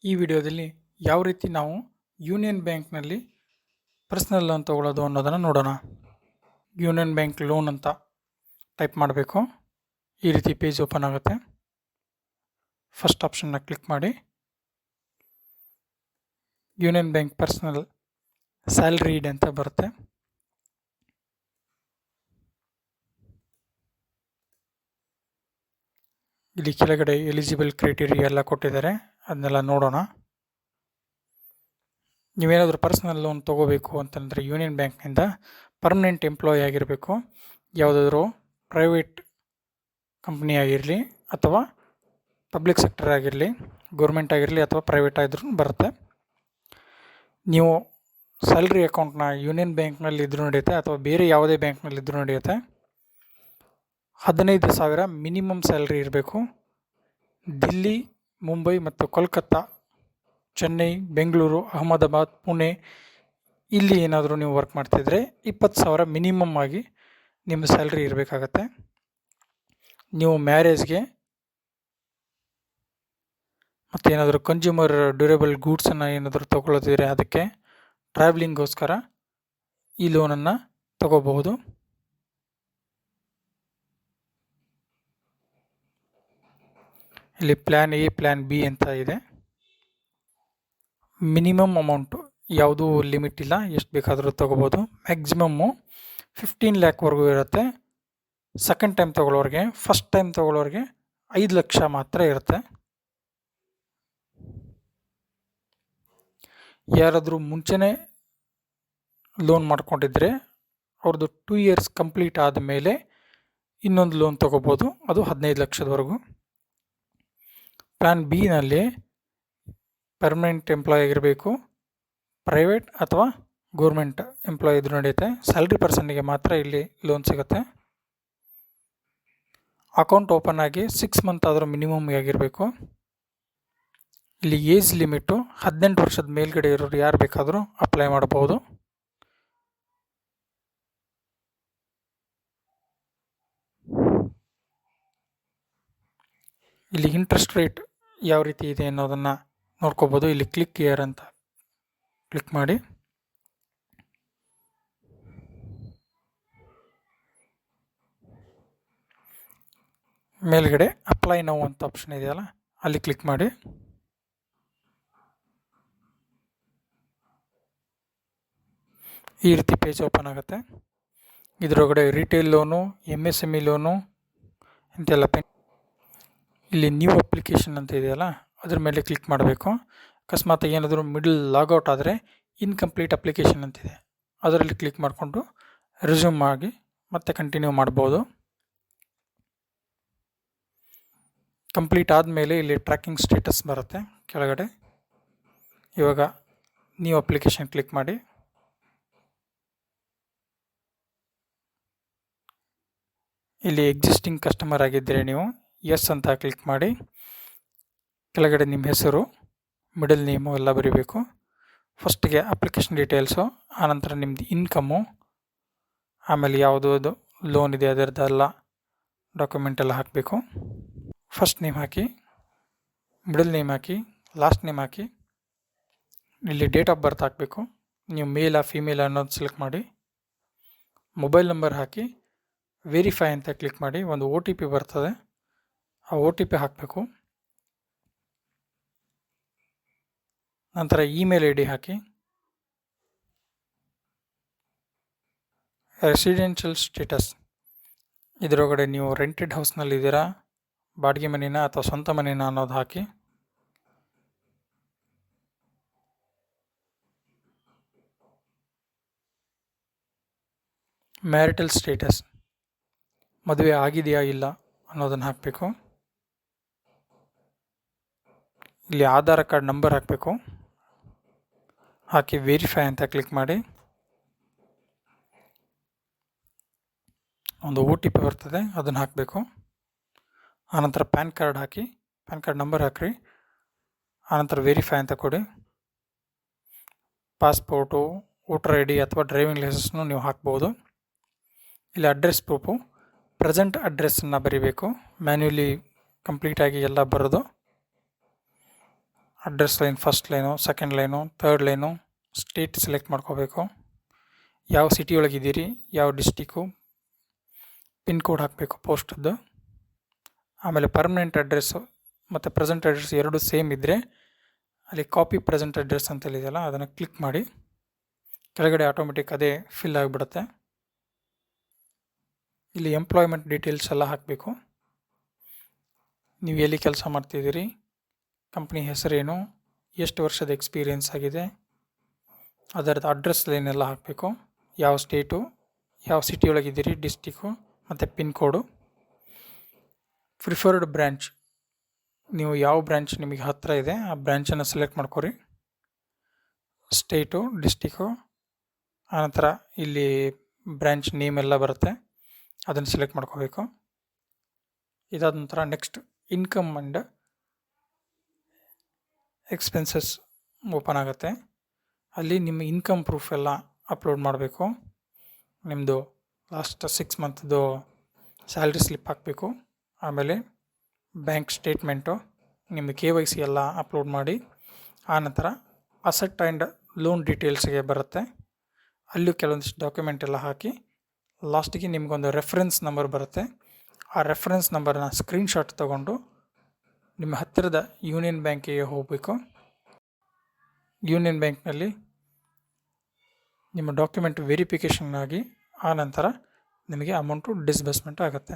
ಈ ವಿಡಿಯೋದಲ್ಲಿ ಯಾವ ರೀತಿ ನಾವು ಯೂನಿಯನ್ ಬ್ಯಾಂಕ್ನಲ್ಲಿ ಪರ್ಸನಲ್ ಲೋನ್ ತೊಗೊಳ್ಳೋದು ಅನ್ನೋದನ್ನು ನೋಡೋಣ. ಯೂನಿಯನ್ ಬ್ಯಾಂಕ್ ಲೋನ್ ಅಂತ ಟೈಪ್ ಮಾಡಬೇಕು. ಈ ರೀತಿ ಪೇಜ್ ಓಪನ್ ಆಗುತ್ತೆ. ಫಸ್ಟ್ ಆಪ್ಷನ್ನ ಕ್ಲಿಕ್ ಮಾಡಿ union bank personal salary read ಅಂತ ಬರುತ್ತೆ. ಇಲ್ಲಿ ಕೆಳಗಡೆ ಎಲಿಜಿಬಲ್ ಕ್ರೈಟೀರಿಯಾ ಎಲ್ಲ ಕೊಟ್ಟಿದ್ದಾರೆ, ಅದನ್ನೆಲ್ಲ ನೋಡೋಣ. ನೀವೇನಾದರೂ ಪರ್ಸನಲ್ ಲೋನ್ ತೊಗೋಬೇಕು ಅಂತಂದರೆ ಯೂನಿಯನ್ ಬ್ಯಾಂಕ್ನಿಂದ ಪರ್ಮನೆಂಟ್ ಎಂಪ್ಲಾಯಿ ಆಗಿರಬೇಕು. ಯಾವುದಾದ್ರೂ ಪ್ರೈವೇಟ್ ಕಂಪ್ನಿ ಆಗಿರಲಿ ಅಥವಾ ಪಬ್ಲಿಕ್ ಸೆಕ್ಟರ್ ಆಗಿರಲಿ, ಗೌರ್ಮೆಂಟ್ ಆಗಿರಲಿ ಅಥವಾ ಪ್ರೈವೇಟ್ ಆಗಿದ್ರೂ ಬರುತ್ತೆ. ನೀವು ಸ್ಯಾಲ್ರಿ ಅಕೌಂಟ್ನ ಯೂನಿಯನ್ ಬ್ಯಾಂಕ್ನಲ್ಲಿ ಇದ್ರೂ ನಡೆಯುತ್ತೆ ಅಥವಾ ಬೇರೆ ಯಾವುದೇ ಬ್ಯಾಂಕ್ನಲ್ಲಿ ಇದ್ರೂ ನಡೆಯುತ್ತೆ. 15,000 ಮಿನಿಮಮ್ ಸ್ಯಾಲ್ರಿ ಇರಬೇಕು. ದಿಲ್ಲಿ, ಮುಂಬೈ ಮತ್ತು ಕೋಲ್ಕತ್ತಾ, ಚೆನ್ನೈ, ಬೆಂಗಳೂರು, ಅಹಮದಾಬಾದ್, ಪುಣೆ ಇಲ್ಲಿ ಏನಾದರೂ ನೀವು ವರ್ಕ್ ಮಾಡ್ತಿದ್ರೆ 20,000 ಮಿನಿಮಮ್ ಆಗಿ ನಿಮ್ಮ ಸ್ಯಾಲ್ರಿ ಇರಬೇಕಾಗತ್ತೆ. ನೀವು ಮ್ಯಾರೇಜ್ಗೆ ಮತ್ತು ಏನಾದರೂ ಕನ್ಸ್ಯೂಮರ್ ಡ್ಯೂರೇಬಲ್ ಗೂಡ್ಸನ್ನು ಏನಾದರೂ ತೊಗೊಳ್ಳೋದಿದ್ರೆ ಅದಕ್ಕೆ ಟ್ರಾವೆಲಿಂಗ್ಗೋಸ್ಕರ ಈ ಲೋನನ್ನು ತಗೋಬಹುದು. ಇಲ್ಲಿ ಪ್ಲ್ಯಾನ್ ಎ, ಪ್ಲ್ಯಾನ್ ಬಿ ಅಂತ ಇದೆ. ಮಿನಿಮಮ್ ಅಮೌಂಟು ಯಾವುದೂ ಲಿಮಿಟ್ ಇಲ್ಲ, ಎಷ್ಟು ಬೇಕಾದರೂ ತೊಗೋಬೋದು. ಮ್ಯಾಕ್ಸಿಮಮ್ಮು 15 ಲ್ಯಾಕ್ವರೆಗೂ ಇರುತ್ತೆ. ಸೆಕೆಂಡ್ ಟೈಮ್ ತೊಗೊಳ್ಳೋರಿಗೆ, ಫಸ್ಟ್ ಟೈಮ್ ತೊಗೊಳ್ಳೋರಿಗೆ 5 ಲಕ್ಷ ಮಾತ್ರ ಇರುತ್ತೆ. ಯಾರಾದರೂ ಮುಂಚೆನೇ ಲೋನ್ ಮಾಡ್ಕೊಂಡಿದ್ರೆ ಅವ್ರದ್ದು 2 ಇಯರ್ಸ್ ಕಂಪ್ಲೀಟ್ ಆದಮೇಲೆ ಇನ್ನೊಂದು ಲೋನ್ ತೊಗೋಬೋದು, ಅದು 15 ಲಕ್ಷದವರೆಗೂ. ಪ್ಲ್ಯಾನ್ ಬಿನಲ್ಲಿ ಪರ್ಮನೆಂಟ್ ಎಂಪ್ಲಾಯ್ ಆಗಿರಬೇಕು, ಪ್ರೈವೇಟ್ ಅಥವಾ ಗೌರ್ಮೆಂಟ್ ಎಂಪ್ಲಾಯ್ ಇದ್ರೂ ನಡೆಯುತ್ತೆ. ಸ್ಯಾಲ್ರಿ ಪರ್ಸನ್ನಿಗೆ ಮಾತ್ರ ಇಲ್ಲಿ ಲೋನ್ ಸಿಗುತ್ತೆ. ಅಕೌಂಟ್ ಓಪನ್ ಆಗಿ 6 ಮಂತ್ ಆದರೂ ಮಿನಿಮಮ್ ಆಗಿರಬೇಕು. ಇಲ್ಲಿ ಏಜ್ ಲಿಮಿಟು 18 ವರ್ಷದ ಮೇಲ್ಗಡೆ ಇರೋರು ಯಾರು ಬೇಕಾದರೂ ಅಪ್ಲೈ ಮಾಡಬಹುದು. ಇಲ್ಲಿ ಇಂಟ್ರೆಸ್ಟ್ ರೇಟ್ ಯಾವ ರೀತಿ ಇದೆ ಅನ್ನೋದನ್ನು ನೋಡ್ಕೋಬೋದು. ಇಲ್ಲಿ ಕ್ಲಿಕ್ ಹಿಯರ್ ಅಂತ ಕ್ಲಿಕ್ ಮಾಡಿ ಮೇಲ್ಗಡೆ ಅಪ್ಲೈ ನೌ ಅಂತ ಆಪ್ಷನ್ ಇದೆಯಲ್ಲ, ಅಲ್ಲಿ ಕ್ಲಿಕ್ ಮಾಡಿ. ಈ ರೀತಿ ಪೇಜ್ ಓಪನ್ ಆಗುತ್ತೆ. ಇದರೊಳಗಡೆ ರಿಟೇಲ್ ಲೋನು, MSME ಲೋನು ಇಂತೆಲ್ಲ ಇಲ್ಲಿ ನ್ಯೂ ಅಪ್ಲಿಕೇಶನ್ ಅಂತ ಇದೆಯಲ್ಲ, ಅದ್ರ ಮೇಲೆ ಕ್ಲಿಕ್ ಮಾಡಬೇಕು. ಅಕಸ್ಮಾತ್ ಏನಾದರೂ ಮಿಡಲ್ ಲಾಗೌಟ್ ಆದರೆ ಇನ್ಕಂಪ್ಲೀಟ್ ಅಪ್ಲಿಕೇಶನ್ ಅಂತಿದೆ, ಅದರಲ್ಲಿ ಕ್ಲಿಕ್ ಮಾಡಿಕೊಂಡು ರೆಸ್ಯೂಮ್ ಆಗಿ ಮತ್ತೆ ಕಂಟಿನ್ಯೂ ಮಾಡ್ಬೋದು. ಕಂಪ್ಲೀಟ್ ಆದಮೇಲೆ ಇಲ್ಲಿ ಟ್ರ್ಯಾಕಿಂಗ್ ಸ್ಟೇಟಸ್ ಬರುತ್ತೆ ಕೆಳಗಡೆ. ಇವಾಗ ನ್ಯೂ ಅಪ್ಲಿಕೇಶನ್ ಕ್ಲಿಕ್ ಮಾಡಿ. ಇಲ್ಲಿ ಎಕ್ಸಿಸ್ಟಿಂಗ್ ಕಸ್ಟಮರ್ ಆಗಿದ್ದರೆ ನೀವು ಎಸ್ ಅಂತ ಕ್ಲಿಕ್ ಮಾಡಿ. ಕೆಳಗಡೆ ನಿಮ್ಮ ಹೆಸರು, ಮಿಡಲ್ ನೇಮು ಎಲ್ಲ ಬರೀಬೇಕು. ಫಸ್ಟಿಗೆ ಅಪ್ಲಿಕೇಶನ್ ಡೀಟೇಲ್ಸು, ಆನಂತರ ನಿಮ್ಮದು ಇನ್ಕಮ್ಮು, ಆಮೇಲೆ ಯಾವುದಾದ್ರು ಲೋನ್ ಇದೆ ಅದರದ್ದೆಲ್ಲ ಡಾಕ್ಯುಮೆಂಟ್ ಎಲ್ಲ ಹಾಕಬೇಕು. ಫಸ್ಟ್ ನೇಮ್ ಹಾಕಿ, ಮಿಡಲ್ ನೇಮ್ ಹಾಕಿ, ಲಾಸ್ಟ್ ನೇಮ್ ಹಾಕಿ. ಇಲ್ಲಿ ಡೇಟ್ ಆಫ್ ಬರ್ತ್ ಹಾಕಬೇಕು. ನೀವು ಮೇಲಾ ಫೀಮೇಲಾ ಅನ್ನೋದು ಸೆಲೆಕ್ಟ್ ಮಾಡಿ. ಮೊಬೈಲ್ ನಂಬರ್ ಹಾಕಿ ವೆರಿಫೈ ಅಂತ ಕ್ಲಿಕ್ ಮಾಡಿ. ಒಂದು OTP ಬರ್ತದೆ, ಆ OTP ಹಾಕಬೇಕು. ನಂತರ ಇಮೇಲ್ ID ಹಾಕಿ. ರೆಸಿಡೆನ್ಷಿಯಲ್ ಸ್ಟೇಟಸ್, ಇದರೊಳಗಡೆ ನೀವು ರೆಂಟೆಡ್ ಹೌಸ್ನಲ್ಲಿದ್ದೀರಾ, ಬಾಡಿಗೆ ಮನೆನಾ ಅಥವಾ ಸ್ವಂತ ಮನೆನಾ ಅನ್ನೋದು ಹಾಕಿ. ಮ್ಯಾರಿಟಲ್ ಸ್ಟೇಟಸ್, ಮದುವೆ ಆಗಿದೆಯಾ ಇಲ್ಲ ಅನ್ನೋದನ್ನು ಹಾಕಬೇಕು. ಇಲ್ಲಿ ಆಧಾರ್ ಕಾರ್ಡ್ ನಂಬರ್ ಹಾಕಬೇಕು. ಹಾಕಿ ವೆರಿಫೈ ಅಂತ ಕ್ಲಿಕ್ ಮಾಡಿ. ಒಂದು OTP ಬರ್ತದೆ, ಅದನ್ನು ಹಾಕಬೇಕು. ಆನಂತರ ಪ್ಯಾನ್ ಕಾರ್ಡ್ ಹಾಕಿ, ಪ್ಯಾನ್ ಕಾರ್ಡ್ ನಂಬರ್ ಹಾಕಿರಿ. ಆನಂತರ ವೆರಿಫೈ ಅಂತ ಕೊಡಿ. ಪಾಸ್ಪೋರ್ಟು, ವೋಟರ್ ID ಅಥವಾ ಡ್ರೈವಿಂಗ್ ಲೈಸೆನ್ಸ್ನು ನೀವು ಹಾಕ್ಬೋದು. ಇಲ್ಲಿ ಅಡ್ರೆಸ್ ಪ್ರೂಫು, ಪ್ರೆಸೆಂಟ್ ಅಡ್ರೆಸ್ಸನ್ನು ಬರೀಬೇಕು. ಮ್ಯಾನ್ಯುಲಿ ಕಂಪ್ಲೀಟಾಗಿ ಎಲ್ಲ ಬರೋದು. Address line first line, second line, third line, state select ಮಾಡ್ಕೋಬೇಕು. ಯಾವ ಸಿಟಿ ಒಳಗಿದ್ದೀರಿ, ಯಾವ ಡಿಸ್ಟಿಕ್ಕು, ಪಿನ್ ಕೋಡ್ ಹಾಕಬೇಕು ಪೋಸ್ಟದ್ದು. ಆಮೇಲೆ ಪರ್ಮನೆಂಟ್ ಅಡ್ರೆಸ್ಸು ಮತ್ತು ಪ್ರೆಸೆಂಟ್ ಅಡ್ರೆಸ್ ಎರಡು ಸೇಮ್ ಇದ್ದರೆ ಅಲ್ಲಿ ಕಾಪಿ ಪ್ರೆಸೆಂಟ್ ಅಡ್ರೆಸ್ ಅಂತ ಇದೆಯಲ್ಲ ಅದನ್ನು ಕ್ಲಿಕ್ ಮಾಡಿ. ಕೆಳಗಡೆ ಆಟೋಮೆಟಿಕ್ ಅದೇ ಫಿಲ್ ಆಗಿಬಿಡುತ್ತೆ. ಇಲ್ಲಿ ಎಂಪ್ಲಾಯ್ಮೆಂಟ್ ಡೀಟೇಲ್ಸ್ ಎಲ್ಲ ಹಾಕಬೇಕು. ನೀವು ಎಲ್ಲಿ ಕೆಲಸ ಮಾಡ್ತಿದ್ದೀರಿ, ಕಂಪ್ನಿ ಹೆಸರೇನು, ಎಷ್ಟು ವರ್ಷದ ಎಕ್ಸ್ಪೀರಿಯೆನ್ಸ್ ಆಗಿದೆ, ಅದರದ್ದು ಅಡ್ರೆಸ್ ಲೈನೆಲ್ಲ ಹಾಕಬೇಕು. ಯಾವ ಸ್ಟೇಟು, ಯಾವ ಸಿಟಿ ಒಳಗಿದ್ದೀರಿ, ಡಿಸ್ಟಿಕ್ಕು ಮತ್ತು ಪಿನ್ ಕೋಡು. ಪ್ರಿಫರ್ಡ್ ಬ್ರ್ಯಾಂಚ್, ನೀವು ಯಾವ ಬ್ರ್ಯಾಂಚ್ ನಿಮಗೆ ಹತ್ತಿರ ಇದೆ ಆ ಬ್ರ್ಯಾಂಚನ್ನು ಸೆಲೆಕ್ಟ್ ಮಾಡ್ಕೊರಿ. ಸ್ಟೇಟು, ಡಿಸ್ಟಿಕ್ಕು, ಆನಂತರ ಇಲ್ಲಿ ಬ್ರ್ಯಾಂಚ್ ನೇಮ್ ಎಲ್ಲ ಬರುತ್ತೆ, ಅದನ್ನು ಸೆಲೆಕ್ಟ್ ಮಾಡ್ಕೋಬೇಕು. ಇದಾದ ನಂತರ next income and expenses open ಆಗುತ್ತೆ. ಅಲ್ಲಿ ನಿಮ್ಮ ಇನ್ಕಮ್ ಪ್ರೂಫ್ ಎಲ್ಲ ಅಪ್ಲೋಡ್ ಮಾಡಬೇಕು. ನಿಮ್ಮದು ಲಾಸ್ಟ್ 6 ಮಂತ್ದು ಸ್ಯಾಲ್ರಿ ಸ್ಲಿಪ್ ಹಾಕಬೇಕು. ಆಮೇಲೆ ಬ್ಯಾಂಕ್ ಸ್ಟೇಟ್ಮೆಂಟು, ನಿಮ್ಮದು KYC ಎಲ್ಲ ಅಪ್ಲೋಡ್ ಮಾಡಿ. ಆನಂತರ ಅಸೆಟ್ ಆ್ಯಂಡ್ ಲೋನ್ ಡೀಟೇಲ್ಸ್ಗೆ ಬರುತ್ತೆ, ಅಲ್ಲೂ ಕೆಲವೊಂದಿಷ್ಟು ಡಾಕ್ಯುಮೆಂಟ್ ಎಲ್ಲ ಹಾಕಿ ಲಾಸ್ಟಿಗೆ ನಿಮಗೊಂದು ರೆಫರೆನ್ಸ್ ನಂಬರ್ ಬರುತ್ತೆ. ಆ ರೆಫರೆನ್ಸ್ ನಂಬರ್ನ ಸ್ಕ್ರೀನ್ಶಾಟ್ ತೊಗೊಂಡು ನಿಮ್ಮ ಹತ್ತಿರದ ಯೂನಿಯನ್ ಬ್ಯಾಂಕಿಗೆ ಹೋಗಬೇಕು. ಯೂನಿಯನ್ ಬ್ಯಾಂಕ್ನಲ್ಲಿ ನಿಮ್ಮ ಡಾಕ್ಯುಮೆಂಟ್ ವೆರಿಫಿಕೇಷನ್ ಆಗಿ ಆನಂತರ ನಿಮಗೆ ಅಮೌಂಟು ಡಿಸ್ಬರ್ಸ್ಮೆಂಟ್ ಆಗುತ್ತೆ.